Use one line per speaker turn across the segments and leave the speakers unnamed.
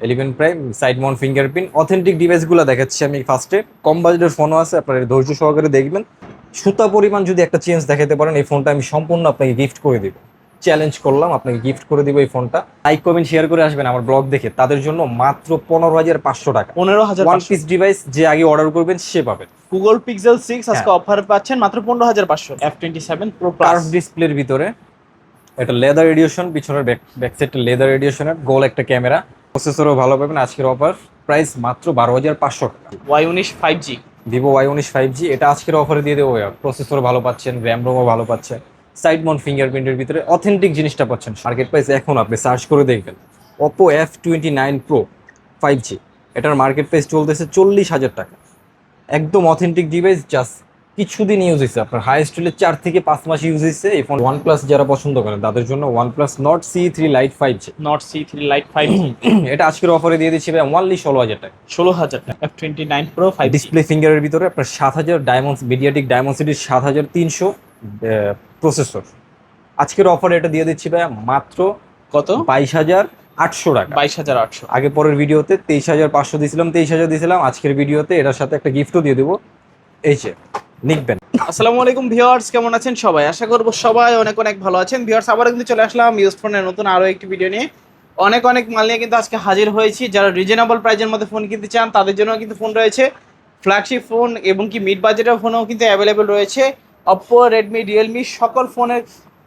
11 prime side mount fingerprint authentic ডিভাইসগুলো দেখাচ্ছি আমি ফার্স্টে। কম বাজেটের ফোনও আছে, আপনারা ধৈর্য সহকারে দেখবেন। সুতা পরিমাণ যদি একটা চেঞ্জ দেখাতে পারেন, এই ফোনটা আমি সম্পূর্ণ আপনাকে গিফট করে দিব। চ্যালেঞ্জ করলাম, আপনাকে গিফট করে দিব এই ফোনটা। লাইক কমেন্ট শেয়ার করে আসবেন আমার ব্লগ দেখে, তাদের জন্য মাত্র 15,500 টাকা।
15,500
ওয়ান পিস ডিভাইস যে আগে অর্ডার করবেন সে পাবেন।
গুগল পিক্সেল 6 আজকে
হ্যাঁ।
অফার পাচ্ছেন মাত্র 15,500। F27 Pro
কার্ভ
Plus
ডিসপ্লের ভিতরে এটা লেদার এডিশন, পিছনের ব্যাক সাইডটা লেদার এডিশনের, গোল একটা ক্যামেরা। প্রসেসরও ভালো পাবেন। আজকের অফার প্রাইস মাত্র 12,500 টাকা।
Y19 5G।
Vivo Y19 5G এটা আজকের অফারে দিয়ে দেবো। প্রসেসরও ভালো পাচ্ছেন, র্যাম রোমও ভালো পাচ্ছেন, সাইড মাউন্ট ফিঙ্গারপ্রিন্টের ভিতরে অথেন্টিক জিনিসটা পাচ্ছেন। মার্কেট প্রাইস এখন আপনি সার্চ করে দেখবেন Oppo F29 Pro 5G, এটার মার্কেট প্রাইস চলতেছে 40,000 টাকা। একদম অথেন্টিক ডিভাইস, জাস্ট কিছুদিন ইউজ হয়েছে, আপনার হাইয়েস্ট হলে 4 থেকে 5 মাস ইউজ হয়েছে এই ফোন। OnePlus যারা পছন্দ করেন তাদের জন্য OnePlus Nord C3 Lite 5G।
Nord C3 Lite 5G
এটা আজকের অফারে দিয়ে দিচ্ছি ভাই অনলি 16,000 টাকা।
16,000 টাকা। F29 Pro 5G
ডিসপ্লে ফিঙ্গারের ভিতরে আপনার 7,000 ডায়মন্ড মিডিয়াটিক ডায়মন্ডসিটির 7,300 প্রসেসর। আজকের অফারে এটা দিয়ে দিচ্ছি ভাই মাত্র
কত?
22,800 টাকা।
22,800।
আগে পরের ভিডিওতে 23,500 দিয়েছিলাম, 23,000 দিয়েছিলাম। আজকের ভিডিওতে এটার সাথে একটা গিফটও দিয়ে দেবো, এই যে নিকবেন।
আসসালামু আলাইকুম ভিউয়ার্স, কেমন আছেন সবাই? আশা করব সবাই অনেক অনেক ভালো আছেন। ভিউয়ার্স, আবার কিন্তু চলে আসলাম ইউজ ফোনের নতুন আরো একটি ভিডিও নিয়ে। অনেক অনেক মাল নিয়ে কিন্তু আজকে হাজির হয়েছি। যারা রিজনেবল প্রাইজের মধ্যে ফোন কিনতে চান তাদের জন্য কিন্তু ফোন রয়েছে, ফ্ল্যাগশিপ ফোন এবং কি মিড বাজেটের ফোনও কিন্তু অ্যাভেলেবেল রয়েছে। Oppo, Redmi, Realme সকল ফোনের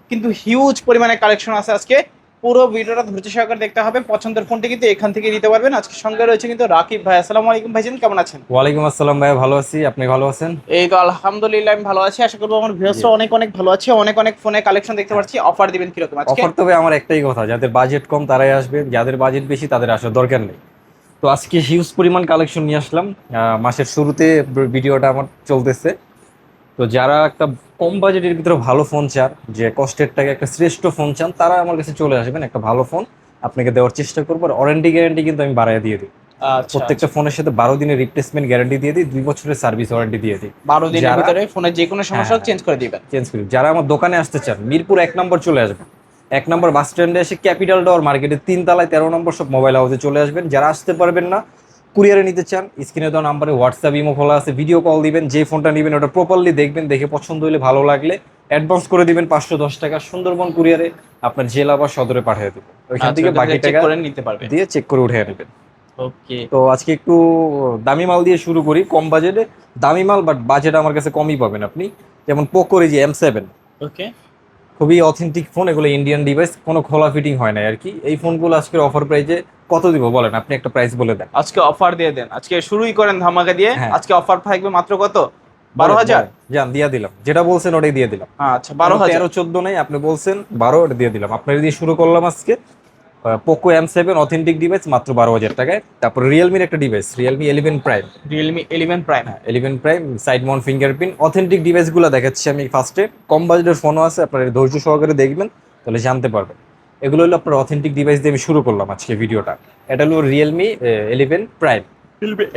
কিন্তু হিউজ পরিমাণে কালেকশন আছে। আজকে পুরো ভিডিওটা ধৈর্য সহকারে দেখতে হবে। পছন্দের ফোনটি কিন্তু এখান থেকে নিতে পারবেন। আজকে সঙ্গে রয়েছে কিন্তু রাকিব ভাই। আসসালামু আলাইকুম ভাইজান, কেমন আছেন?
ওয়ালাইকুম আসসালাম ভাই, ভালো আছি, আপনি ভালো আছেন?
এই তো আলহামদুলিল্লাহ আমি ভালো আছি। আশা করবো আমার ভিউয়ার্সরা অনেক অনেক ভালো আছে। অনেক অনেক ফোনে কালেকশন দেখতে পাচ্ছি। অফার দিবেন কিরকম আজকে?
অফার তবে আমার একটাই কথা, যাদের বাজেট কম তারাই আসবেন, যাদের বাজেট বেশি তাদের আসার দরকার নেই। তো আজকে হিউজ পরিমাণ কালেকশন নিয়ে আসলাম। মাসের শুরুতে ভিডিওটা আমার চলতেছে। তো যারা একটা কম বাজেটের ভিতরে ভালো ফোন চান, যে কষ্টের টাকা একটা শ্রেষ্ঠ ফোন চান, তারা আমার কাছে চলে আসবেন। একটা ভালো ফোন আপনাকে দেওয়ার চেষ্টা করবো। আর ওয়ারেন্টি গ্যারান্টি কিন্তু আমি বাড়ায় দিয়ে দিই।
আচ্ছা,
প্রত্যেকটা ফোনের সাথে 12 দিনের রিপ্লেসমেন্ট গ্যারান্টি দিয়ে দিই, 2 বছরের সার্ভিস ওয়ারেন্টি দিয়ে দিই।
12 দিনের
যারা-
ভিতরে ফোনের যে কোনো সমস্যা
হ্যাঁ,
চেঞ্জ করে দিবেন।
চেঞ্জ করি। যারা আমার দোকানে আসতে চান, মিরপুর 1 নম্বর চলে আসবেন। 1 নম্বর বাস স্ট্যান্ডে এসে ক্যাপিটাল টাওয়ার মার্কেটের 3 তলায় 13 নম্বর সব মোবাইল হাউসে চলে আসবেন। যারা আসতে পারবেন না, কুরিয়ারে নিতে চান, স্ক্রিনে দেওয়া নাম্বারে হোয়াটসঅ্যাপ ইমো খোলা আছে, ভিডিও কল দিবেন। যে ফোনটা নেবেন ওটা প্রপারলি দেখবেন, দেখে পছন্দ হলে ভালো লাগলে অ্যাডভান্স করে দিবেন 510 টাকা। সুন্দরবন কুরিয়ারে আপনার জেলা বা সদরে পাঠিয়ে দেবো, ওইখান থেকে বাকি
চেক
টাকা
করে নিতে পারবেন।
দিয়ে চেক করে উঠে নেবেন।
ওকে,
তো আজকে একটু দামি মাল দিয়ে শুরু করি, কম বাজেটে দামি মাল, বাট বাজেট আমার কাছে কমই পাবেন আপনি। যেমন পোকোর এই যে M7,
ওকে।
খুবই অথেন্টিক ফোন, এগুলো ইন্ডিয়ান ডিভাইস, কোনো খোলা ফিটিং হয় না আর কি। এই ফোনগুলো আজকের অফার প্রাইজে কত দিব বলেন, আপনি একটা প্রাইস বলে দেন।
আজকে অফার দিয়ে দেন, আজকে শুরুই করেন ধামাকা দিয়ে।
হ্যাঁ।
আজকে অফার থাকবে মাত্র কত? 12,000।
যান দিয়ে দিলাম, যেটা বলছেন ওটাই দিয়ে দিলাম।
আচ্ছা, 12,000।
13-14 নাই, আপনি বলছেন 12, ওটা দিয়ে দিলাম। আপনার দিয়ে শুরু করলাম আজকে। পোকো M7 অথেন্টিক ডিভাইস মাত্র 12,000 টাকায়। তারপর রিয়েলমির একটা device, Realme 11 prime.
Realme 11 Prime।
11 prime side mount fingerprint authentic ডিভাইসগুলো দেখাচ্ছি আমি ফার্স্টে। কম বাজেটের ফোনও আছে, আপনারা ধৈর্য সহকারে দেখবেন তাহলে জানতে পারবেন। এগুলো হলো আপনার অথেন্টিক ডিভাইস দিয়ে আমি শুরু করলাম আজকে ভিডিওটা। এটা হলো রিয়েলমি 11 প্রাইম।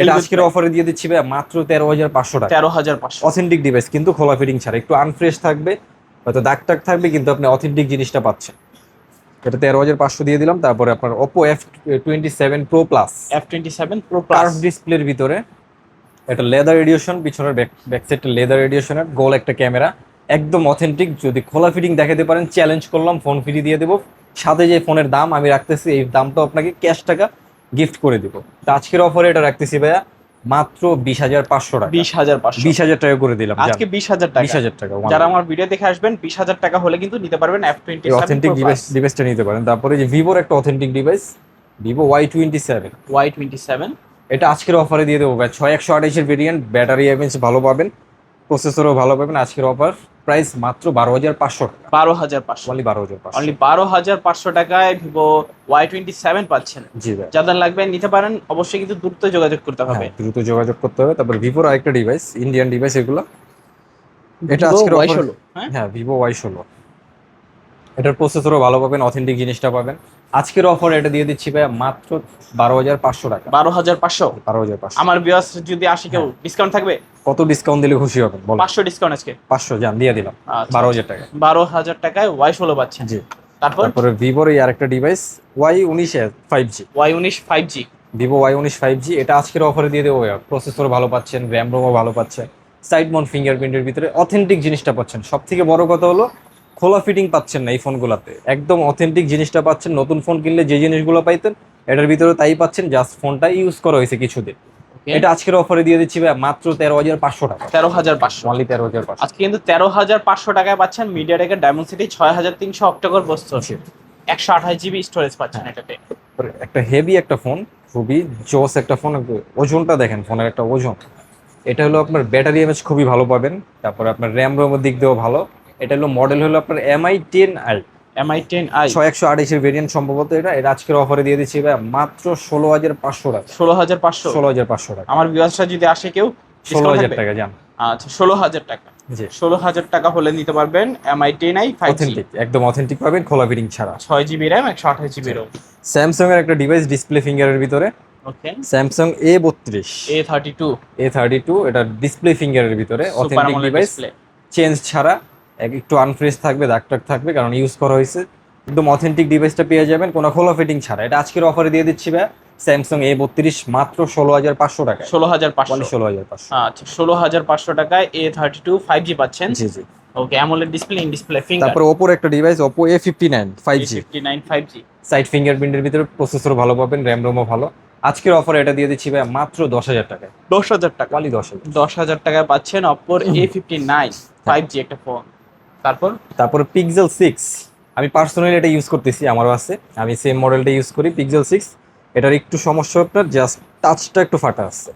এটা আজকের অফারে দিয়ে দিচ্ছি ভাই মাত্র 13,500 টাকা।
13,500।
অথেন্টিক ডিভাইস কিন্তু খোলা ফিটিং ছাড়া, একটু আনফ্রেশ থাকবে, হয়তো দাগ টাগ থাকবে, কিন্তু আপনি অথেন্টিক জিনিসটা পাচ্ছেন। এটা 13,500 দিয়ে দিলাম। তারপরে আপনার Oppo F27 Pro Plus
F27 Pro
curve
Plus।
ডিসপ্লের ভিতরে, এটা লেদার এডিশন, পিছনের ব্যাক সাইডটা লেদার এডিশনের, গোল একটা ক্যামেরা, একদম অথেন্টিক। যদি খোলা ফিটিং দেখাতে পারেন চ্যালেঞ্জ করলাম, ফোন ফ্রি দিয়ে দেবো। সাথে যে ফোনের দাম আমি রাখতেছি, এই দামটা আপনাকে ক্যাশ টাকা গিফট করে দিব। তো আজকের অফারে এটা রাখতেছি ভাইয়া মাত্র 20,500 টাকা।
20,500।
20,000 টাকা করে দিলাম
আজকে 20,000 টাকা।
20,000 টাকা।
যারা আমার ভিডিও দেখে আসবেন 20,000 টাকা হলে কিন্তু নিতে পারবেন F27
অথেন্টিক
Pro Plus।
ডিভাইসটা নিতে পারেন। তারপরে যে ভিভোর একটা authentic device, Vivo Y27।
Y27।
এটা আজকের অফারে দিয়ে দেবো ভাই 6128-এর ভেরিয়েন্ট, ব্যাটারি এমএইচ ভালো পাবেন, প্রসেসরও ভালো পাবেন। আজকের অফার প্রাইস মাত্র 12,500 টাকা।
12,500।
অনলি 12,500।
অনলি 12,500 টাকায় ভিভো Y27 পাচ্ছেন।
জি ভাই,
যাদের লাগবে নিতে পারেন, অবশ্যই কিন্তু দ্রুত যোগাযোগ করতে হবে।
হ্যাঁ, দ্রুত যোগাযোগ করতে হবে। তারপর ভিভোর আরেকটা ডিভাইস, ইন্ডিয়ান ডিভাইস এগুলো। এটা
Vivo
আজকের অফার,
Y16। হ্যাঁ,
হ্যাঁ ভিভো Y16। এটার প্রসেসরও ভালো পাবেন, অথেন্টিক জিনিসটা পাবেন। আজকের অফার এটা দিয়ে দিচ্ছি ভাই মাত্র 12,500 টাকা।
12,500।
12,500।
আমার ভিউয়ার্স যদি আসে কেউ, ডিসকাউন্ট থাকবে?
কত ডিসকাউন্ট দিলে খুশি হবেন বলেন?
500 ডিসকাউন্ট আজকে।
500 জান দিয়ে দিলাম,
আচ্ছা।
12,000 টাকা।
12,000 টাকায় Y16 পাচ্ছেন।
জি। তারপরে ভিভোর এই আরেকটা device Y19 5G,
Y19 5G।
Vivo Y19 5G, এটা আজকের অফারে দিয়ে দেবো। প্রসেসর ভালো পাচ্ছেন, র্যাম রোমও ভালো পাচ্ছেন, সাইড মাউন্ট ফিঙ্গারপ্রিন্টের ভিতরে অথেন্টিক জিনিসটা পাচ্ছেন। সব থেকে বড় কথা হলো খোলা ফিটিং পাচ্ছেন না এই ফোনগুলোতে, একদম অথেন্টিক জিনিসটা পাচ্ছেন। নতুন ফোন কিনলে যে জিনিসগুলো পাইতেন এটার ভিতরে তাই পাচ্ছেন, জাস্ট ফোনটা ইউজ করা হয়েছে কিছুদিন। এটা আজকের অফারে দিয়ে দিচ্ছি ভাই মাত্র 13,500 টাকা।
13,500
অনলি 13,500।
আজকে কিন্তু 13,500 টাকায় পাচ্ছেন মিডিয়াটেকের ডায়মন্ডসিটি 6300 অক্টোকর প্রসেসর, 128 GB স্টোরেজ পাচ্ছেন এটাতে।
একটা হেভি একটা ফোন, খুবই জোস একটা ফোন। ওজনটা দেখেন ফোনের একটা ওজন। এটা হলো আপনার ব্যাটারি এমএচ খুবই ভালো পাবেন, তারপরে আপনার র্যাম রোমের দিক দিয়েও ভালো। এটা হলো মডেল হলো আপনার MI10i, 6128 এর ভেরিয়েন্ট সম্ভবত। এটা আজকের অফারে দিয়ে দিচ্ছি ভাই মাত্র 16,500 টাকা।
16,500
টাকা।
আমার ভিউয়ার্সরা যদি আসে কেউ
16,000 টাকা জান।
আচ্ছা 16,000 টাকা।
জি,
16,000 টাকা হলে নিতে পারবেন MI10i 5G,
অথেন্টিক, একদম অথেন্টিক পাবেন, খোলা ফিটিং ছাড়া।
6GB RAM 128GB ROM।
Samsung এর একটা ডিভাইস ডিসপ্লে ফিঙ্গারের ভিতরে,
ওকে।
স্যামসাং A32, A32, এটা ডিসপ্লে ফিঙ্গারের ভিতরে অথেন্টিক ডিভাইস, চেঞ্জ ছাড়া, একটু আনফ্রেশ থাকবে, দাগ টাগ থাকবে কারণ ইউজ করা হয়েছে। একদম অথেন্টিক ডিভাইসটা পেয়ে যাবেন কোনো খোলা ফিটিং ছাড়া। এটা আজকের অফারে দিয়ে দিচ্ছি ভাই স্যামসাং A32 মাত্র 16,500 টাকা।
16,500।
16,500।
আচ্ছা 16,500 টাকায় A32 5G পাচ্ছেন।
জি জি।
Okay, AMOLED display, in display finger.
তারপর ওপোর একটা device Oppo A59 5G,
5G,
side ফিঙ্গারপ্রিন্টের ভিতরে প্রসেসর ভালো পাবেন, র্যাম রোমও ভালো। আজকের অফারে এটা দিয়ে দিচ্ছি ভাই মাত্র 10,000 টাকায়।
10,000 টাকা।
অনলি 10,000।
10,000 টাকায় পাচ্ছেন Oppo A59 5G একটা ফোন।
তারপর Pixel 6, আমি পার্সোনালি এটা ইউজ করতেছি, আমারও আছে, আমি সেম মডেলটা ইউজ করি Pixel 6। এটার একটু সমস্যা আপনার জাস্ট টাচটা একটু ফাটা আছে।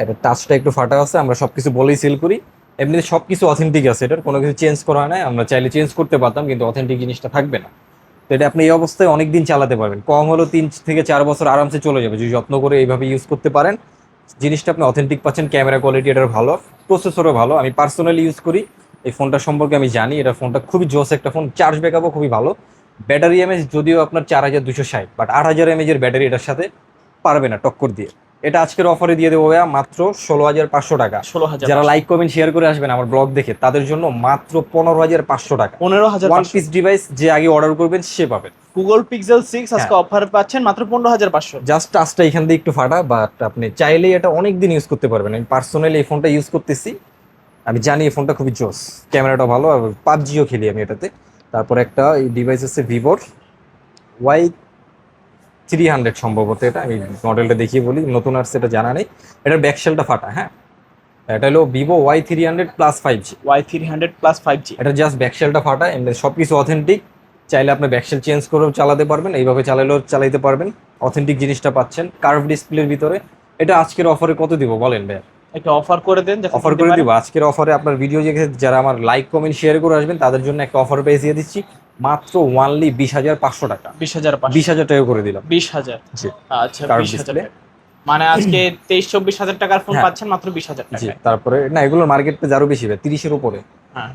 এটা টাচটা একটু ফাটা আছে, আমরা সবকিছু বলেই সেল করি। এমনিতে সবকিছু অথেন্টিক আছে, এটার কোনো কিছু চেঞ্জ করা হয় না। আমরা চাইলে চেঞ্জ করতে পারতাম কিন্তু অথেন্টিক জিনিসটা থাকবে না। তো এটা আপনি এই অবস্থায় অনেক দিন চালাতে পারবেন, কম হলো 3 থেকে 4 বছর আরামসে চলে যাবে যদি যত্ন করে এইভাবে ইউজ করতে পারেন। জিনিসটা আপনি অথেন্টিক পাচ্ছেন, ক্যামেরা কোয়ালিটি এটার ভালো, প্রসেসরও ভালো। আমি পার্সোনালি ইউজ করি, এই ফোনটা সম্পর্কে আমি জানি। এটা ফোনটা খুবই জোস একটা ফোন, চার্জ ব্যাকআপও খুবই ভালো। ব্যাটারি এমএএইচ যদিও আপনার 4260, বাট 8,000 mAh এর ব্যাটারি এটার সাথে পারবে না টক্কর দিয়ে। এটা আজকের অফারে দিয়ে দেবো ভাইয়া মাত্র 16,500 টাকা।
16,000।
যারা লাইক কমেন্ট শেয়ার করে আসবেন আমার ব্লগ দেখে তাদের জন্য মাত্র 15,500 টাকা।
15,000।
ওয়ান পিস ডিভাইস যে আগে অর্ডার করবেন সে পাবেন।
Google Pixel 6 আজকে অফার পাচ্ছেন মাত্র 15,500।
জাস্ট টাচটা এখান দিয়ে একটু ফাটা, বাট আপনি চাইলেই এটা অনেক দিন ইউজ করতে পারবেন। আমি পার্সোনালি এই ফোনটা ইউজ করতেছি, আমি জানি এই ফোনটা খুবই জোস, ক্যামেরাটা ভালো, আর পাবজিও খেলি আমি এটাতে। তারপর একটা এই ডিভাইস আছে ভিভোর Y300 সম্ভবত। এটা আমি মডেলটা দেখিয়ে বলি, নতুন আর সেটা জানা নেই। এটার ব্যাকশেলটা ফাটা। হ্যাঁ, এটা হলো Vivo Y300 plus 5G।
Y300 plus 5G।
এটা জাস্ট ব্যাকশেলটা ফাটা, এমনি সব কিছু অথেন্টিক। চাইলে আপনি ব্যাকশেল চেঞ্জ করেও চালাতে পারবেন, এইভাবে চালালেও চালাতে পারবেন। অথেন্টিক জিনিসটা পাচ্ছেন কার্ভ ডিসপ্লের ভিতরে। এটা আজকের অফারে কত দিব বলেন ভাই?
একটা অফার করে দেন।
অফার করে দিব আজকের অফারে। আপনার ভিডিও দেখে যারা আমার লাইক কমেন্ট শেয়ার করে আসবেন তাদের জন্য একটা অফার পেয়ে দিয়ে দিচ্ছি মাত্র ওয়ানলি 20,500 টাকা।
20,500
টাকা করে দিলাম।
20,000।
জি,
আচ্ছা 20,000 মানে আজকে 23-24,000 টাকার ফোন পাচ্ছেন মাত্র 20,000
জি।
টাকায়।
তারপরে না, এগুলোর মার্কেট প্রাইস আরো বেশি ভাই, 30-এর উপরে।
হ্যাঁ,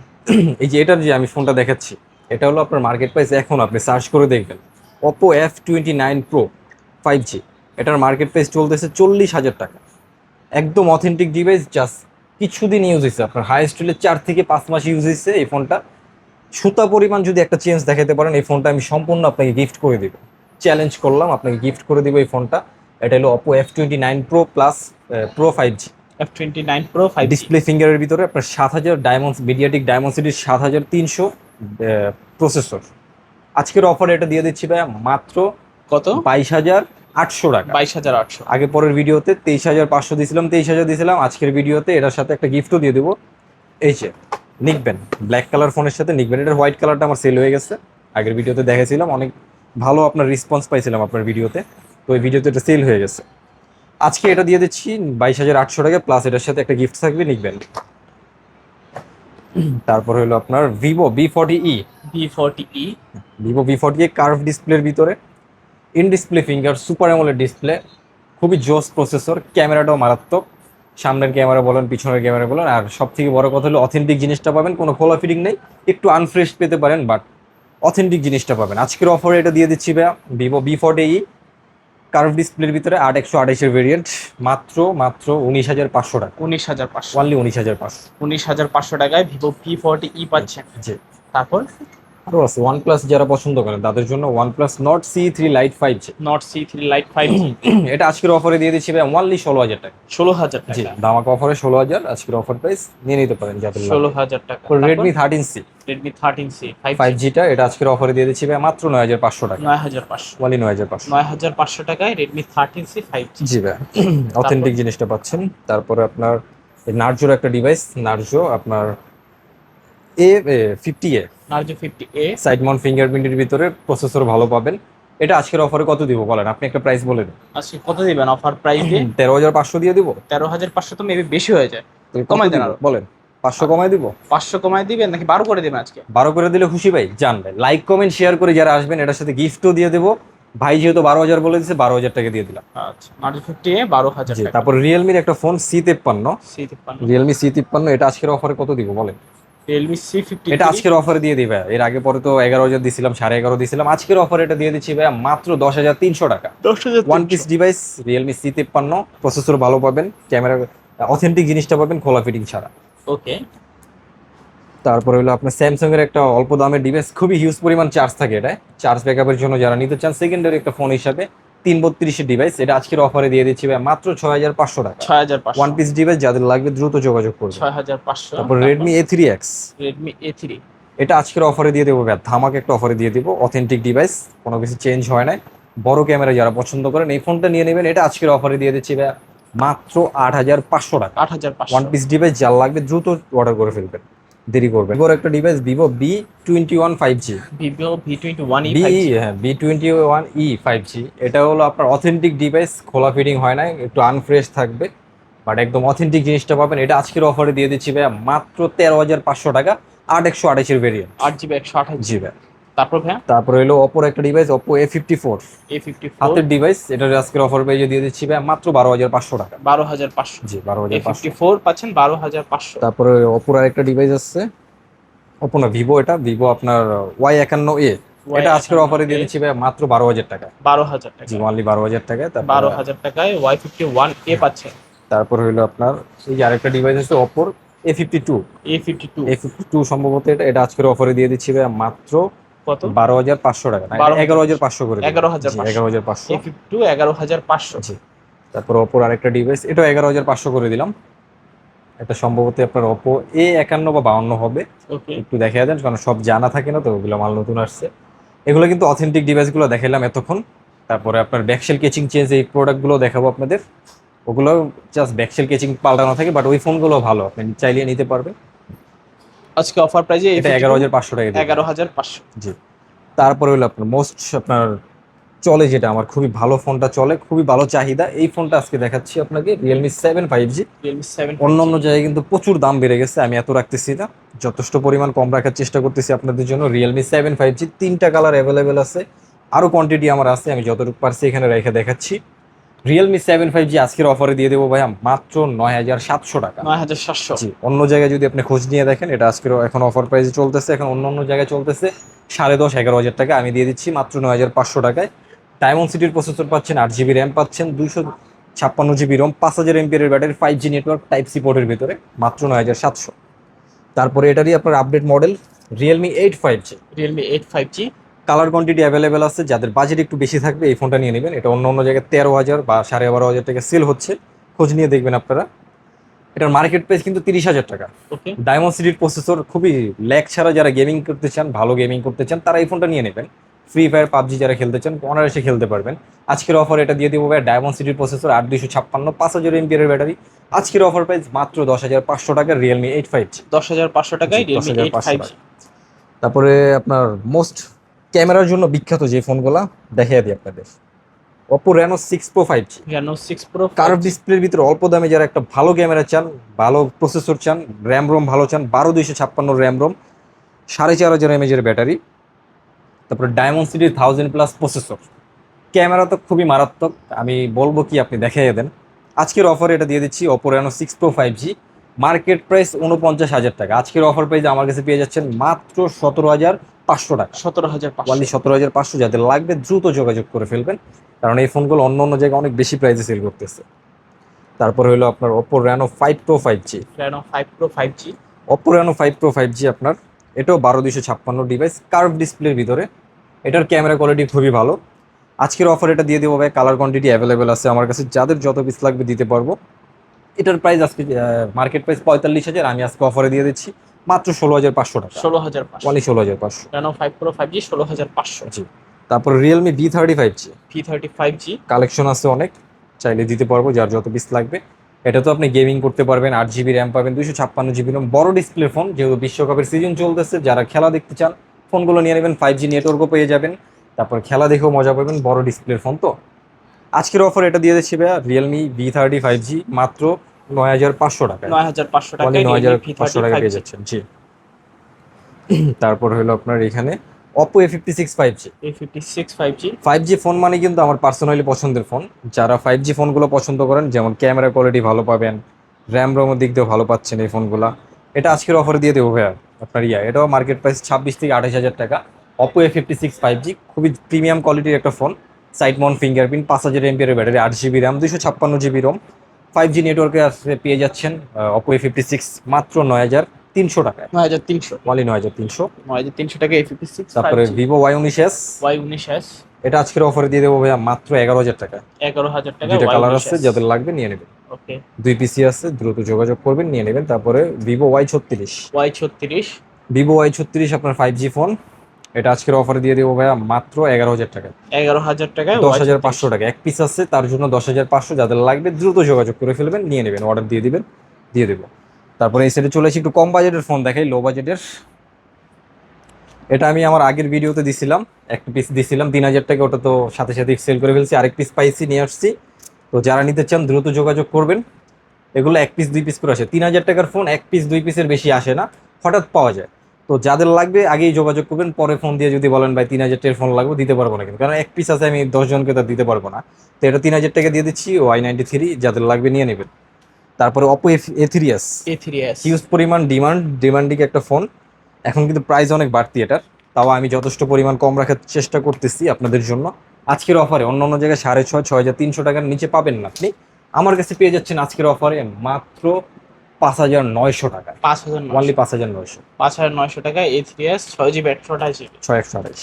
এই যে এটার যে আমি ফোনটা দেখাচ্ছি, এটা হলো আপনার মার্কেট প্রাইস, এখন আপনি সার্চ করে দেখবেন Oppo F29 Pro 5G। এটার মার্কেট প্রাইস চলতেছে 40,000 টাকা। একদম অথেন্টিক ডিভাইস, জাস্ট কিছুদিন ইউজ হয়েছে, আপনার হাইয়েস্ট হলে 4 থেকে 5 মাস ইউজ হয়েছে এই ফোনটা। সুতা পরিমাণ যদি একটা চেঞ্জ দেখাতে পারেন এই ফোনটা আমি সম্পূর্ণ আপনাকে গিফট করে দিব। চ্যালেঞ্জ করলাম, আপনাকে গিফট করে দিব এই ফোনটা। এটা হলো Oppo F29 Pro plus Pro 5G।
F29 Pro 5G
display ফিঙ্গারের ভিতরে আপনার 7,000 ডায়মন্ড মিডিয়াটেক ডায়মন্ডসিটির 7,300 প্রসেসর। আজকের অফারে এটা দিয়ে দিচ্ছি ভাই মাত্র
কত?
22,800 টাকা।
22,800।
আগে পরের ভিডিওতে 23,500 দিয়েছিলাম, 23,000 দিয়েছিলাম। আজকের ভিডিওতে এটার সাথে একটা গিফটও দিয়ে দেবো। এই যে নিকবেন ব্ল্যাক কালার ফোনের সাথে নিকবেন। এটার হোয়াইট কালারটা আমার সেল হয়ে গেছে, আগের ভিডিওতে দেখেছিলাম, অনেক ভালো আপনার রেসপন্স পাইছিলাম আপনার ভিডিওতে, তো এই ভিডিওতে এটা সেল হয়ে গেছে। আজকে এটা দিয়ে দিচ্ছি 22,800 টাকা, প্লাস এটার সাথে একটা গিফট থাকবে নিকবেন। তারপর হলো আপনার Vivo V40e। Vivo V40e curve ডিসপ্লের ভিতরে, in display finger, super AMOLED display, খুবই জোস প্রসেসর, ক্যামেরাটাও মারাত্মক। সামনের ক্যামেরা বলেন, পিছনের ক্যামেরা বলেন, আর সব থেকে বড় কথা হলো অথেন্টিক জিনিসটা পাবেন, কোনো খোলা ফিটিং নেই। একটু আনফ্রেশ পেতে পারেন, বাট অথেন্টিক জিনিসটা পাবেন। আজকের অফারে এটা দিয়ে দিচ্ছি ভাইয়া ভিভো V40e কার্ভ ডিসপ্লের ভিতরে 8/128 ভেরিয়েন্ট, মাত্র 19,500 টাকা।
19,500।
অনলি 19,500।
19,500 টাকায় ভিভো V40e পাচ্ছেন।
জি।
তারপর
আরও আছে OnePlus যারা পছন্দ করেন তাদের জন্য OnePlus Nord C3 Lite 5G।
Not C3 light 5G।
এটা আজকের অফারে দিয়ে দিচ্ছি ভাই অনলি 16,000 টাকা।
16,000
জি,
টাকা।
ধামাকা অফারে 16,000 আজকের অফার প্রাইস নিয়ে নিতে পারেন যাদের লাগবে।
16,000 টাকা।
Redmi 13C
Redmi 13C
5G টা এটা আজকের অফারে দিয়ে দিচ্ছি ভাই মাত্র 9,500 টাকা।
9,500।
অনলি 9,500।
9,500 টাকায় রেডমি 13C 5G।
জি ভাই, অথেন্টিক জিনিসটা পাচ্ছেন। তারপরে আপনার নার্জোর একটা ডিভাইস, নার্জো আপনার A50A
Narzo 50A।
Side Mount ফিঙ্গারপ্রিন্টের ভিতরে প্রসেসর ভালো পাবেন। এটা আজকের অফারে কত দিব বলেন, আপনি একটা প্রাইস বলেন।
আজকে কত দিবেন অফার প্রাইস দিয়ে?
13,500 দিয়ে দিব।
13,500 তো মেবি বেশি হয়ে যায়।
কমাই
কমাই দেন
দেন
আরো।
বলেন, 500 কমাই দিব।
500 কমাই দিবেন নাকি 12 করে দিবেন আজকে?
12 করে দিলে খুশি ভাই, জান ভাই। লাইক কমেন্ট শেয়ার করে যারা আসবেন এটার সাথে গিফটও দিয়ে দেবো। ভাই যেহেতু 12,000 বলে দিচ্ছে, 12,000 টাকা দিয়ে দিলাম।
আচ্ছা, নার্জো 50A 12,000
জি,
টাকা।
তারপর রিয়েলমির একটা phone C53,
C53।
Realme C53 এটা আজকের অফারে কত দিব বলেন।
রিয়েলমি C53
এটা আজকের অফারে দিয়ে দিই ভাই। এর আগে পরে তো 11,000 দিছিলাম, 11.5 দিছিলাম। আজকের অফারে এটা দিয়ে দিচ্ছি ভাই মাত্র 10,300 টাকা।
10,000
one piece device Realme C53, processor ভালো পাবেন, ক্যামেরা অথেন্টিক জিনিসটা পাবেন খোলা ফিটিং ছাড়া।
ওকে।
তারপরে হলো আপনার স্যামসাং এর একটা অল্প দামের ডিভাইস, খুবই হিউজ পরিমাণ চার্জ থাকে এটা। চার্জ ব্যাকআপের জন্য যারা নিতে চান সেকেন্ডারি একটা ফোন হিসাবে 332 এর ডিভাইস, এটা আজকের অফারে দিয়ে দিচ্ছি ভাই মাত্র 6,500 টাকা।
6,500।
ওয়ান পিস ডিভাইস যাদের লাগবে দ্রুত যোগাযোগ করবেন।
6,500।
তারপর রেডমি A3X,
রেডমি A3।
এটা আজকের অফারে দিয়ে দেবো ভাই, ধামাকা একটা অফারে দিয়ে দেবো। অথেন্টিক ডিভাইস, কোনো কিছু চেঞ্জ হয় না। বড় ক্যামেরা যারা পছন্দ করেন এই ফোনটা নিয়ে নেবেন। এটা আজকের অফারে দিয়ে দিচ্ছি ভাই মাত্র 8,500 টাকা।
8,500।
ওয়ান পিস ডিভাইস যার লাগবে দ্রুত অর্ডার করে ফেলবেন, দেরি করবেন। ভিভোর একটা device Vivo B21 5G,
Vivo V21e
B
5G।
হ্যাঁ B21e 5G। এটা হলো আপনার অথেন্টিক ডিভাইস, খোলা ফিটিং হয় না, একটু আনফ্রেশ থাকবে, বাট একদম অথেন্টিক জিনিসটা পাবেন। এটা আজকের অফারে দিয়ে দিচ্ছি ভাই মাত্র 13,500 টাকা। 8/128 এর ভেরিয়েন্ট।
8GB 128GB।
জি ভাই।
তারপর ভাইয়া
তারপরে হলো অপোর একটা ডিভাইস Oppo A54,
A54।
হাতের ডিভাইস। এটার আজকের অফার পেয়ে দিয়ে দিচ্ছি ভাই মাত্র 12,500 টাকা।
12,500।
জি 12,500।
A54 পাচ্ছেন 12,500।
তারপরে অপোর আরেকটা ডিভাইস আছে, অপো না ভিভো, এটা ভিভো আপনার Y51A, এটা আজকের অফারে দিয়ে দিচ্ছি ভাই মাত্র 12,000 টাকা।
12,000 টাকা।
জি অনলি 12,000 টাকা। তারপর
12,000 টাকায় Y51A পাচ্ছেন।
তারপর হলো আপনার এই যে আরেকটা ডিভাইস আছে অপোর A52,
A52
A52 সম্ভবত এটা। এটা আজকের অফারে দিয়ে দিচ্ছি ভাই মাত্র
কত?
12,500 টাকা। 11,500 করে দিলাম।
11,500।
11,500।
A52 11,500।
জি। তারপর অপোর আরেকটা ডিভাইস, এটা 11,500 করে দিলাম। এটা সম্ভবত আপনার অপো A51 বা 52 হবে,
ওকে।
একটু দেখিয়ে দেন, কারণ সব জানা থাকে না তো, ওগুলো মাল নতুন আসছে। এগুলো কিন্তু অথেন্টিক ডিভাইসগুলো দেখাইলাম এতক্ষণ। তারপরে আপনার ব্যাকশেল কেচিং চেঞ্জ এই প্রোডাক্টগুলো দেখাবো আপনাদের। ওগুলো জাস্ট ব্যাকশেল কেচিং পাল্টানো থাকে, বাট ওই ফোনগুলো ভালো, আপনি চাইলে নিতে পারবেন।
আজকে অফার প্রাইজে
এটা 11,500 টাকা দিয়ে।
11,500।
জি। তারপরে হলো আপনার মোস্ট আপনার চলে যেটা, আমার খুবই ভালো ফোনটা চলে, খুবই ভালো চাহিদা, এই ফোনটা আজকে দেখাচ্ছি আপনাকে, রিয়েলমি 7 5G।
রিয়েলমি 7
অন্য অন্য জায়গায় কিন্তু প্রচুর দাম বেড়ে গেছে, আমি এত রাখতেছি না, যথেষ্ট পরিমাণ কম রাখার চেষ্টা করতেছি আপনাদের জন্য। রিয়েলমি 7 5G 3টা কালার অ্যাভেলেবেল আছে, আরও কোয়ান্টিটি আমার আছে, আমি যতটুকু পারছি এখানে রেখে দেখাচ্ছি। রিয়েলমি 7 5G আজকের অফারে দিয়ে দেবো ভাইয়া মাত্র 9,700 টাকা।
9,700।
জি, অন্য জায়গায় যদি আপনি খোঁজ নিয়ে দেখেন এটা আজকের এখন অফার প্রাইসে চলতেছে, এখন অন্য অন্য জায়গায় চলতেছে 10,500-11,000 টাকা, আমি দিয়ে দিচ্ছি মাত্র 9,500 টাকায়। ডায়মন্ড সিটির প্রসেসর পাচ্ছেন, 8GB র্যাম পাচ্ছেন, 256GB রোম, 5,000 এমপিএর battery, 5G network, type C পোর্টের ভিতরে, মাত্র 9,700। তারপরে এটারই আপনার update model Realme 8 5G।
Realme 8 5G।
Colour quantity available আছে, যাদের বাজেট একটু বেশি থাকবে এই ফোনটা নিয়ে নেবেন। এটা অন্য অন্য জায়গায় 13,000 বা 12,500 টাকা সেল হচ্ছে, খোঁজ নিয়ে দেখবেন আপনারা। এটার মার্কেট প্রাইস কিন্তু 30,000 টাকা।
ওকে।
ডায়মন্ড সিটির প্রসেসর, খুবই ল্যাগ ছাড়া যারা গেমিং করতে চান, ভালো গেমিং করতে চান, তারা এই ফোনটা নিয়ে নেবেন। ফ্রি ফায়ার পাবজি যারা খেলতে চান অনায়াসে খেলতে পারবেন। আজকের অফার এটা দিয়ে দিব ভাই, ডায়মন্ড সিটির প্রসেসর, 8,256, 5,000 এমপিএর ব্যাটারি। আজকের অফার প্রাইস মাত্র 10,500 টাকা, রিয়েলমি 8 5G।
10,500 টাকায় রিয়েলমি 8 5G।
তারপরে আপনার মোস্ট ক্যামেরার জন্য বিখ্যাত যে ফোনগুলা দেখিয়ে দিই আপনাদের, Oppo Reno 6 Pro 5G।
Reno 6 Pro
curve ডিসপ্লের ভিতরে অল্প দামে যারা একটা ভালো ক্যামেরা চান, ভালো প্রসেসর চান, র্যাম রোম ভালো চান, 12,256 র্যাম রোম, 4,500 এমএজের ব্যাটারি, তারপরে ডায়মন্ড সিটির 1000+ প্রসেসর, ক্যামেরা তো খুবই মারাত্মক, আমি বলবো কি আপনি দেখাইয়ে দেন। আজকের অফারে এটা দিয়ে দিচ্ছি Oppo Reno 6 Pro 5G, market price 49,000 টাকা। আজকের অফার প্রাইসে আমার কাছে পেয়ে যাচ্ছেন মাত্র 17,500 টাকা।
17,500।
অনলি 17,500। যাদের লাগবে দ্রুত যোগাযোগ করে ফেলবেন, কারণ এই ফোনগুলো অন্য অন্য জায়গায় অনেক বেশি প্রাইসে সেল করতেছে। তারপরে হলো আপনার Oppo Reno 5 Pro 5G।
Reno 5 Pro 5G।
Oppo Reno 5 Pro 5G আপনার এটাও 12256 ডিভাইস, কার্ভ ডিসপ্লের ভিতরে। এটার ক্যামেরা কোয়ালিটি খুবই ভালো। আজকের অফার এটা দিয়ে দেবো ভাই, কালার কোয়ান্টিটি অ্যাভেলেবেল আছে আমার কাছে, যাদের যত পিস লাগবে দিতে পারবো। এটার প্রাইস আজকে মার্কেট প্রাইস 45,000, আমি আজকে অফারে দিয়ে দিচ্ছি মাত্র 16,500 টাকা।
16,500
অনলি 16,500।
Reno 5 Pro 5G 16,500।
জি। তারপর রিয়েলমি V35G
V35G
কালেকশন আছে অনেক, চাইলে দিতে পারবো যার যত পিস লাগবে। এটা তো আপনি গেমিং করতে পারবেন, 8 জিবি র্যাম পাবেন, 256 জিবি রোম, বড় ডিসপ্লে ফোন, যেহেতু বিশ্বকাপের সিজন চলতেছে, যারা খেলা দেখতে চান ফোনগুলো নিয়ে নেবেন। 5G নেটওয়ার্কও পেয়ে যাবেন, তারপর খেলা দেখেও মজা পাবেন, বড় ডিসপ্লের ফোন তো। আজকের অফার এটা দিয়ে দিচ্ছি ভাইয়া, রিয়েলমি V35G মাত্র 9,500 টাকায়।
9,500 টাকায়
অনলি
Realme
9,500 টাকা পেয়ে
V35G।
যাচ্ছেন। জি। তারপর হলো আপনার এখানে Oppo A56 5G।
A56 5G
5G phone মানে কিন্তু আমার পার্সোনালি পছন্দের ফোন। যারা 5G ফোনগুলো পছন্দ করেন, যেমন ক্যামেরা কোয়ালিটি ভালো পাবেন, র্যাম রোমের দিক দিয়েও ভালো পাচ্ছেন এই ফোনগুলা, এটা আজকের অফারে দিয়ে দেবো ভাইয়া আপনার এটাও মার্কেট প্রাইস 26 থেকে 28,000 টাকা। Oppo A56 5G খুবই প্রিমিয়াম কোয়ালিটির একটা phone, side mount fingerprint, 5,000 mAh battery, 8 GB RAM, 256 GB ROM, 5G নেটওয়ার্কে আসলে পেয়ে যাচ্ছেন Oppo A56 মাত্র 9,300 টাকায়।
9,300
অনলি 9,300।
9,300 টাকা A56
তারপরে
5G
Vivo Y19s,
Y19s
এটা আজকের অফারে দিয়ে দেবো ভাইয়া মাত্র 11,000 টাকা।
11,000 টাকা
দুইটা কালার
Y19s।
আছে, যাদের লাগবে নিয়ে নেবেন।
ওকে
2 পিসি আছে, দ্রুত যোগাযোগ করবেন, নিয়ে নেবেন। তারপরে Vivo Y36,
Y36
Vivo Y36 আপনার 5G ফোন, এটা আজকের অফারে দিয়ে দেবো ভাইয়া মাত্র 11,000 টাকা।
11,000 টাকায়
10,500 টাকা, এক পিস আছে, তার জন্য 10,500। যাদের লাগবে দ্রুত যোগাযোগ করে ফেলবেন, নিয়ে নেবেন, অর্ডার দিয়ে দিবেন, দিয়ে দেবো। তারপরে এই সাইডে চলে আসি, একটু কম বাজেটের ফোন দেখাই, লো বাজেটের। এটা আমি আমার আগের ভিডিওতে দিছিলাম, একটা পিস দিছিলাম 3,000 টাকা, ওটা তো সাথে সাথে সেল করে ফেলছি, আরেক পিস পাইছি, নিয়ে আসছি। তো যারা নিতে চান দ্রুত যোগাযোগ করবেন। এগুলো 1 পিস 2 পিস করে আসে, 3,000 টাকার ফোন 1 পিস 2 পিসের বেশি আসে না, হঠাৎ পাওয়া যায়। তো যাদের লাগবে আগেই যোগাযোগ করবেন, পরে ফোন দিয়ে যদি বলেন ভাই 3,000 টাকার ফোন লাগবে, দিতে পারবো না কিন্তু, কারণ 1 পিস আছে, আমি 10 জনকে তো দিতে পারবো না। তো এটা 3,000 টাকা দিয়ে দিচ্ছি, Y93, যাদের লাগবে নিয়ে নেবেন। তারপরে Oppo A3s,
A3s
হিউজ পরিমাণ ডিমান্ডিং একটা ফোন। এখন কিন্তু প্রাইস অনেক বাড়তি এটার, তাও আমি যথেষ্ট পরিমাণ কম রাখার চেষ্টা করতেছি আপনাদের জন্য। আজকের অফারে অন্য অন্য জায়গায় 6,500 6,300 টাকার নিচে পাবেন না, আপনি আমার কাছে পেয়ে যাচ্ছেন আজকের অফারে মাত্র 5,900 টাকায়।
5,900
অনলি 5,900।
5,900 টাকায় A3s 6GB 128GB।
6,128।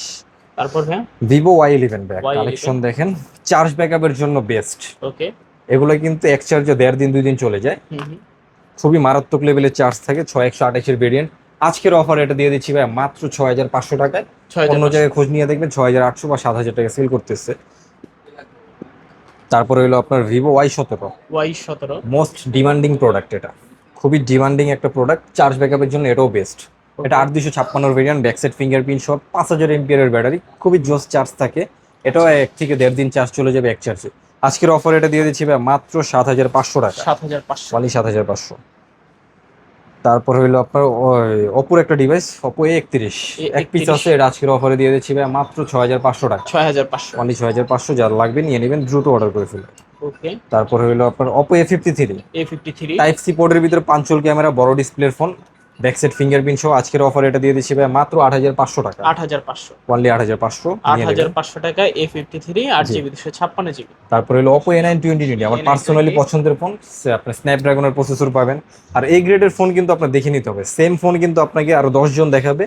তারপর ভাই
Vivo Y11 bag
Y11
collection দেখেন, চার্জ ব্যাকআপের জন্য বেস্ট।
ওকে
এগুলো কিন্তু এক চার্জে 1.5 দিন 2 দিন চলে যায়, খুবই মারাত্মক লেভেলের চার্জ থাকে। 6,128 ভেরিয়েন্ট, আজকের অফার এটা দিয়ে দিচ্ছি ভাই মাত্র 6,500 টাকায়। অন্য
6,500
জায়গায় খোঁজ নিয়ে দেখবেন 6,800 বা 7,000 টাকা সেল করতেছে। তারপরে হলো আপনার Vivo Y17,
Y17
most demanding product. এটা খুবই ডিমান্ডিং একটা প্রোডাক্ট, চার্জ ব্যাকআপের জন্য এটাও বেস্ট। এটা 8,256 ভেরিয়েন্ট, ব্যাকসাইড ফিঙ্গারপ্রিন্ট সহ, 5,000 mAh ব্যাটারি, খুবই জোস চার্জ থাকে। এটাও 1 থেকে 1.5 দিন চার্জ চলে যাবে এক চার্জে। আজকের অফার এটা দিয়ে দিচ্ছি ভাই মাত্র 7,500 টাকা।
7,500
অনলি 7,500। তারপর হইলো আপনার Oppo একটা ডিভাইস, Oppo A31, এক পিস আছে, এটা আজকের অফারে দিয়ে দিচ্ছি ভাই মাত্র 6,500 টাকা।
6,500
অনলি 6,500, যার লাগবে নিয়ে নেবেন, দ্রুত অর্ডার করে ফেলুন।
ওকে
তারপর হইলো আপনার Oppo A53,
A53
type C পোর্টের ভিতরে পাঞ্চল ক্যামেরা, বড় ডিসপ্লের ফোন, ব্যাকসাইড ফিঙ্গারপ্রিন্ট সহ, আজকের অফার এটা দিয়ে দিচ্ছি ভাই মাত্র 8,500 টাকা।
8,500
অনলি 8,500 নিয়ে নেবেন।
8,500 টাকায় A53 8GB 256GB।
তারপর হলো Oppo A9 2020, আমার
A9
পার্সোনালি
20
পছন্দের ফোন। আপনার স্ন্যাপড্রাগনের প্রসেসর পাবেন, আর এই গ্রেডের ফোন কিন্তু আপনার দেখে নিতে হবে। সেম ফোন কিন্তু আপনাকে আরো 10 জন দেখাবে,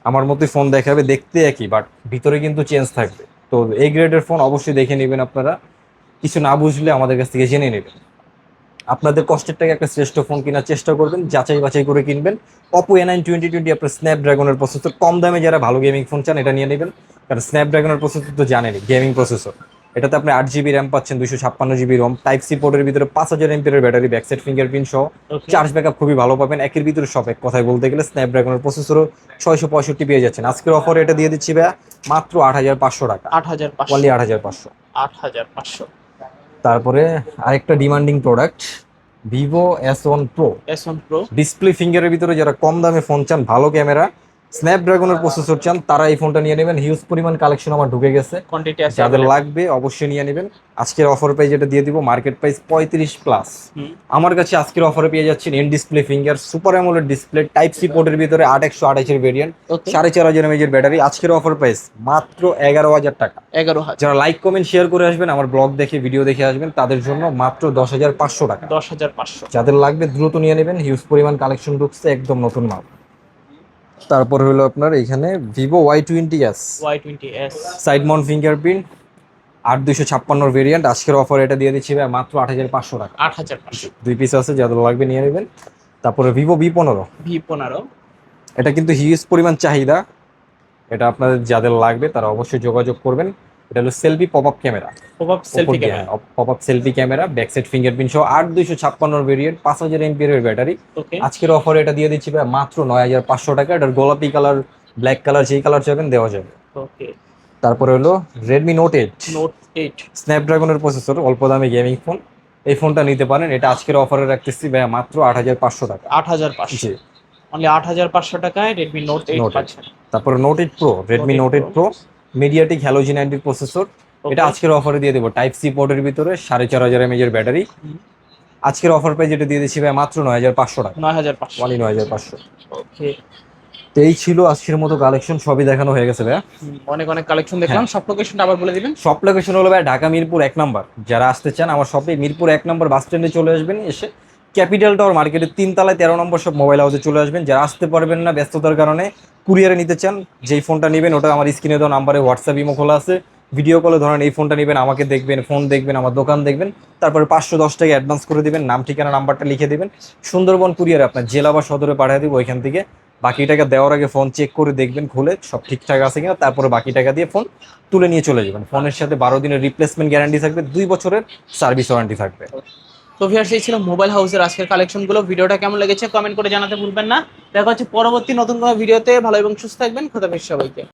আমার মতোই ফোন দেখাবে, দেখতে একই বাট ভিতরে কিন্তু চেঞ্জ থাকবে। তো এই গ্রেডের ফোন অবশ্যই দেখে নেবেন আপনারা, কিছু না বুঝলে আমাদের কাছ থেকে জেনে নেবেন। আপনাদের কষ্টের টাকা একটা শ্রেষ্ঠ ফোন কেনার চেষ্টা করবেন, যাচাই বাছাই করে কিনবেন। Oppo A9 2020 আপনার স্ন্যাপড্রাগনের প্রসেসর, কম দামে যারা ভালো গেমিং ফোন চান এটা নিয়ে নেবেন, কারণ স্ন্যাপড্রাগনের প্রসেসর তো জানেনই, গেমিং প্রসেসর। এটাতে আপনি 8 জিবি র্যাম পাচ্ছেন, 256 জিবি রোম, টাইপ সি পোর্টের ভিতরে 5,000 mAh ব্যাটারি, ব্যাকসাইড ফিঙ্গারপ্রিন্ট সহ,
Okay.
চার্জ ব্যাকআপ খুবই ভালো পাবেন। একের ভিতরে সব, এক কথায় বলতে গেলে স্ন্যাপড্রাগনের প্রসেসরও 665 পেয়ে যাচ্ছেন। আজকের অফারে এটা দিয়ে দিচ্ছি ভাইয়া মাত্র 8,500 টাকা।
8,500
অনলি 8,500।
8,500
তারপরে আরেকটা demanding product, Vivo S1 Pro,
S1 Pro
display ফিঙ্গারের ভিতরে যারা কম দামে ফোন চান, ভালো ক্যামেরা, স্ন্যাপড্রাগনের প্রসেসর চান, তারা এই ফোনটা নিয়ে নেবেন। হিউজ পরিমাণ কালেকশন আমার ঢুকে গেছে,
কোয়ান্টিটি আছে
যাদের
available।
লাগবে অবশ্যই নিয়ে নেবেন। আজকের অফার প্রাইস যেটা দিয়ে দিব, মার্কেট প্রাইস 35+। আমার কাছে আজকের অফারে পেয়ে যাচ্ছেন in display finger, super AMOLED display, type C পোর্টের ভিতরে 8,128 ভেরিয়েন্ট,
Okay.
4,500 mAh battery. আজকের অফার প্রাইস মাত্র 11,000 টাকা।
11,000
যারা লাইক কমেন্ট শেয়ার করে আসবেন, আমার ব্লগ দেখে ভিডিও দেখে আসবেন, তাদের জন্য মাত্র 10,500 টাকা।
10,500
যাদের লাগবে দ্রুত নিয়ে নেবেন, হিউজ পরিমাণ কালেকশন ঢুকছে, একদম নতুন মাল। তারপর হলো আপনার এখানে Vivo Y20s,
Y20s
side mount fingerprint 8256 variant. আজকের অফার এটা দিয়ে দিচ্ছি ভাই মাত্র 8500 টাকা।
8500।
2 পিস আছে, যাদের লাগবে নিয়ে নেবেন। তারপরে ভিভো V15,
V15
এটা কিন্তু হিউজ পরিমাণ চাহিদা। এটা আপনাদের যাদের লাগবে তারা অবশ্যই যোগাযোগ করবেন। এটা হলো selfie pop up camera,
pop-up selfie camera.
Pop up selfie camera, back side fingerprint সহ 8256 ভেরিয়েন্ট, 5000 এমপিএর ব্যাটারি।
ওকে,
আজকের অফারে এটা দিয়ে দিচ্ছি ভাই মাত্র 9500 টাকা। এটার গোলাপি কালার, ব্ল্যাক কালার, যেই কালার চাইবেন দেওয়া যাবে।
ওকে।
তারপরে হলো রেডমি নোট 8,
নোট 8
স্ন্যাপড্রাগনের প্রসেসর, অল্প দামে গেমিং ফোন। এই ফোনটা নিতে পারেন। এটা আজকের অফারে রাখতেছি ভাই মাত্র 8500 টাকা।
8500,
জি,
অনলি 8500 টাকায় রেডমি নোট 8
নোট 8।
পাচ্ছেন।
তারপরে note 8 pro, Redmi
Note
note 8
8
pro, MediaTek hello G90 processor. এটা আজকের অফারে দিয়ে দেবো টাইপ সি পোর্টের ভিতরে, 4500 mAh এর ব্যাটারি। আজকের অফার প্রাইস যেটা দিয়ে দিচ্ছি ভাই মাত্র 9500 টাকা,
9500।
অনলি 9500।
ওকে,
তো এই ছিল আজকের মতো কালেকশন, সবই দেখানো হয়ে গেছে ভাইয়া।
অনেক অনেক কালেকশন দেখলাম। সব লোকেশনটা আবার বলে দিবেন।
শপ লোকেশন হলো ভাই ঢাকা মিরপুর 1 নম্বর। যারা আসতে চান আমার শপে মিরপুর 1 নম্বর বাস স্ট্যান্ডে চলে আসবেন, এসে ক্যাপিটাল টাওয়ার মার্কেটের 3 তলায় 13 নম্বর সব মোবাইল হাউসে চলে আসবেন। যারা আসতে পারবেন না ব্যস্ততার কারণে, কুরিয়ারে নিতে চান, যেই ফোনটা নেবেন ওটা আমার স্ক্রিনে দেওয়া নাম্বারে হোয়াটসঅ্যাপ ইমো খোলা আছে। ভিডিও কলে ধরেন এই ফোনটা নেবেন, আমাকে দেখবেন, ফোন দেখবেন, আমার দোকান দেখবেন, তারপরে 510 টাকা অ্যাডভান্স করে দিবেন, নাম ঠিকানা নাম্বারটা লিখে দিবেন। সুন্দরবন কুরিয়ারে আপনার জেলা বা সদরে পাঠিয়ে দিব। ওইখান থেকে বাকি টাকা দেওয়ার আগে ফোন চেক করে দেখবেন, খুলে সব ঠিকঠাক আছে কিনা, তারপরে বাকি টাকা দিয়ে ফোন তুলে নিয়ে চলে যাবেন। ফোনের সাথে 12 দিনের রিপ্লেসমেন্ট গ্যারান্টি থাকবে, 2 বছরের সার্ভিস ওয়ারেন্টি থাকবে।
তো ভিউয়ার্স, এই ছিল মোবাইল হাউসের আজকের কালেকশনগুলো। ভিডিওটা কেমন লেগেছে কমেন্ট করে জানাতে ভুলবেন না। দেখা হচ্ছে পরবর্তী নতুন কোনো ভিডিওতে। ভালো এবং সুস্থ থাকবেন। খোদা হাফেজ সবাইকে।